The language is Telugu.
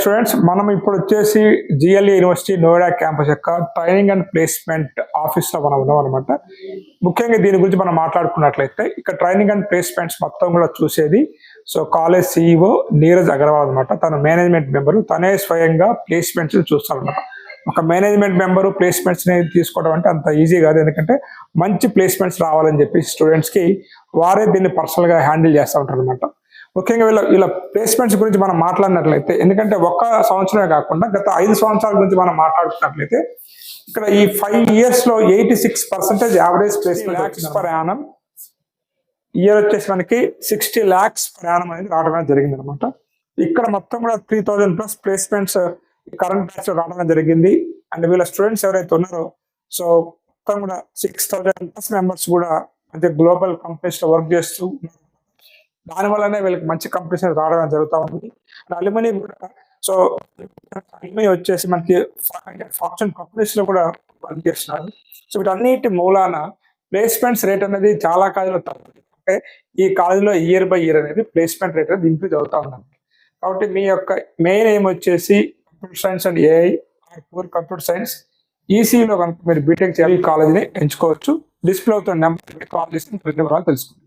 స్టూడెంట్స్ మనం ఇప్పుడు వచ్చేసి జిఎల్ఈ యూనివర్సిటీ నోయిడా క్యాంపస్ యొక్క ట్రైనింగ్ అండ్ ప్లేస్మెంట్ ఆఫీస్ లో మనం ఉన్నాం అనమాట. ముఖ్యంగా దీని గురించి మనం మాట్లాడుకున్నట్లయితే ఇక్కడ ట్రైనింగ్ అండ్ ప్లేస్మెంట్స్ మొత్తం కూడా చూసేది కాలేజ్ సిఇఓ నీరజ్ అగర్వాల్ అనమాట. తన మేనేజ్మెంట్ మెంబరు, తనే స్వయంగా ప్లేస్మెంట్స్ చూస్తారనమాట. ఒక మేనేజ్మెంట్ మెంబరు ప్లేస్మెంట్స్ ని తీసుకోవడం అంటే అంత ఈజీ కాదు, ఎందుకంటే మంచి ప్లేస్మెంట్స్ రావాలని చెప్పి స్టూడెంట్స్ కి వారే దీన్ని పర్సనల్ గా హ్యాండిల్ చేస్తూ ఉంటారు అనమాట. ముఖ్యంగా వీళ్ళ ప్లేస్మెంట్స్ గురించి మనం మాట్లాడినట్లయితే, ఎందుకంటే ఒక్క సంవత్సరమే కాకుండా గత 5 సంవత్సరాల గురించి మనం మాట్లాడుకున్నట్లయితే ఇక్కడ ఈ 5 years లో 86% average placement per annum. Year వచ్చేసి మనకి 60 lakhs పర్ యానం అనేది రావడం జరిగింది అనమాట. ఇక్కడ మొత్తం కూడా 3000+ ప్లేస్మెంట్స్ కరెంట్ బ్యాచ్ లో రావడం జరిగింది. అండ్ వీళ్ళ స్టూడెంట్స్ ఎవరైతే ఉన్నారో మొత్తం కూడా 6000+ మెంబర్స్ కూడా అంటే గ్లోబల్ కంపెనీస్ లో వర్క్ చేస్తూ, దానివల్లనే వీళ్ళకి మంచి కంపెనీస్ రావడం జరుగుతూ ఉంది. అల్యూమిని కూడా అల్యూమిని వచ్చేసి మనకి ఫార్చ్యూన్ కంపెనీస్ లో కూడా వర్క్ చేస్తున్నారు. వీటన్నిటి మూలాన ప్లేస్మెంట్స్ రేట్ అనేది చాలా కాలేజీలో తక్కువ. అంటే ఈ కాలేజీలో ఇయర్ బై ఇయర్ అనేది ప్లేస్మెంట్ రేట్ అనేది ఇంక్రీజ్ అవుతా ఉన్నాను. కాబట్టి మీ యొక్క మెయిన్ ఎయిమ్ వచ్చేసి computer science and AI or computer science ఈసీలో కనుక మీరు బీటెక్ చేయాలి, ఈ కాలేజీని ఎంచుకోవచ్చు. డిస్ప్లే అవుతున్న నెంబర్ కాల్ చేసి తెలుసుకోండి.